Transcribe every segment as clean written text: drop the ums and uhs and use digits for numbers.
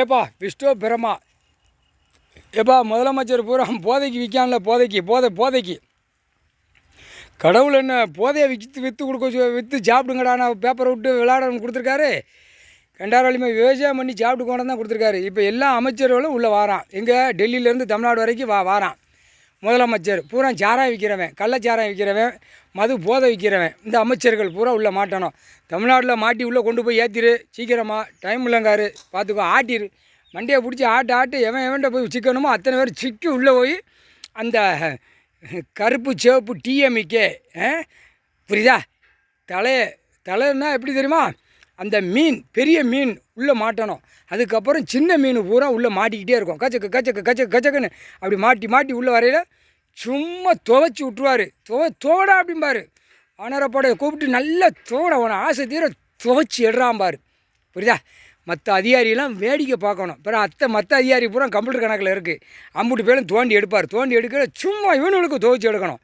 ஏப்பா விஷ்ணு பிரமா ஏப்பா முதலமைச்சர் பூரா போதைக்கு விற்கான்ல போதைக்கு கடவுள் என்ன போதையை விற்று கொடுக்க விற்று சாப்பிடுங்கடா நான் பேப்பரை விட்டு விளையாடணும் கொடுத்துருக்காரு. கண்டாராளியுமே விவசாயம் பண்ணி சாப்பிட்டு கொண்டு தான் கொடுத்துருக்காரு. இப்போ எல்லா அமைச்சர்களும் உள்ளே வாரான். எங்கே டெல்லியிலேருந்து தமிழ்நாடு வரைக்கும் வாரான் முதலமைச்சர். பூரா சாராயம் விற்கிறவன், கள்ளச்சாராயம் விற்கிறவன், மது போதை விற்கிறவன், இந்த அமைச்சர்கள் பூரா உள்ளே மாட்டணும். தமிழ்நாட்டில் மாட்டி உள்ளே கொண்டு போய் ஏற்றிரு சீக்கிரமாக, டைம் இல்லைங்காரு பார்த்துக்கோ. ஆட்டிரு மண்டையை பிடிச்சி ஆட்டு எவன்கிட்ட போய் சிக்கணுமோ அத்தனை பேர் சிக்கி உள்ளே போய் அந்த கருப்பு சிவப்பு டிஎம்கே புரியுதா தலைன்னா எப்படி தெரியுமா, அந்த மீன் பெரிய மீன் உள்ளே மாட்டணும். அதுக்கப்புறம் சின்ன மீன் பூரா உள்ளே மாட்டிக்கிட்டே இருக்கும். கச்சக்குன்னு அப்படி மாட்டி உள்ளே வரையில் சும்மா துவைச்சி விட்ருவார். தோடா அப்படிம்பார். ஆனரப்படையை கூப்பிட்டு நல்லா தோட அவனை ஆசை தீர துவைச்சி எடுறாம்பார். புரியுதா? மற்ற அதிகாரியெல்லாம் வேடிக்கை பார்க்கணும். பிறகு மற்ற அதிகாரி பூரா கம்ப்யூட்டர் கணக்கில் இருக்குது. அம்புட்டு பேரும் தோண்டி எடுப்பார். தோண்டி எடுக்கிற சும்மா இவனுக்கு துவைச்சி எடுக்கணும்.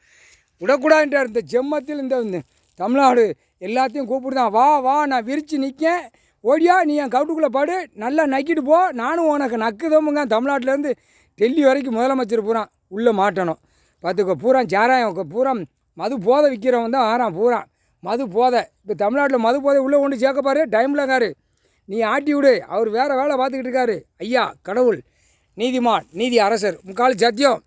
விடக்கூடாதுன்றார். இந்த ஜெம்மத்தில் இந்த தமிழ்நாடு எல்லாத்தையும் கூப்பிடுதான். வா நான் விரித்து நிற்கேன், ஓடியா நீ என் கவுட்டுக்குள்ளே பாடு, நல்லா நக்கிட்டு போ, நானும் உனக்கு நக்குதோமுங்க. தமிழ்நாட்டிலேருந்து டெல்லி வரைக்கும் முதலமைச்சர் பூரா உள்ளே மாட்டணும். பார்த்துக்கோ. பூரா சாராயம் பூரா மது போதை விற்கிறவன் தான் ஆறான். பூரா மது போதை. இப்போ தமிழ்நாட்டில் மது போதை உள்ளே கொண்டு சேர்க்கப்பாரு. டைம்லங்காரு நீ ஆட்டி விடு. அவர் வேறு வேலை பார்த்துக்கிட்டு இருக்காரு. ஐயா கடவுள், நீதிமான், நீதி அரசர், முக்கால் சத்தியம்.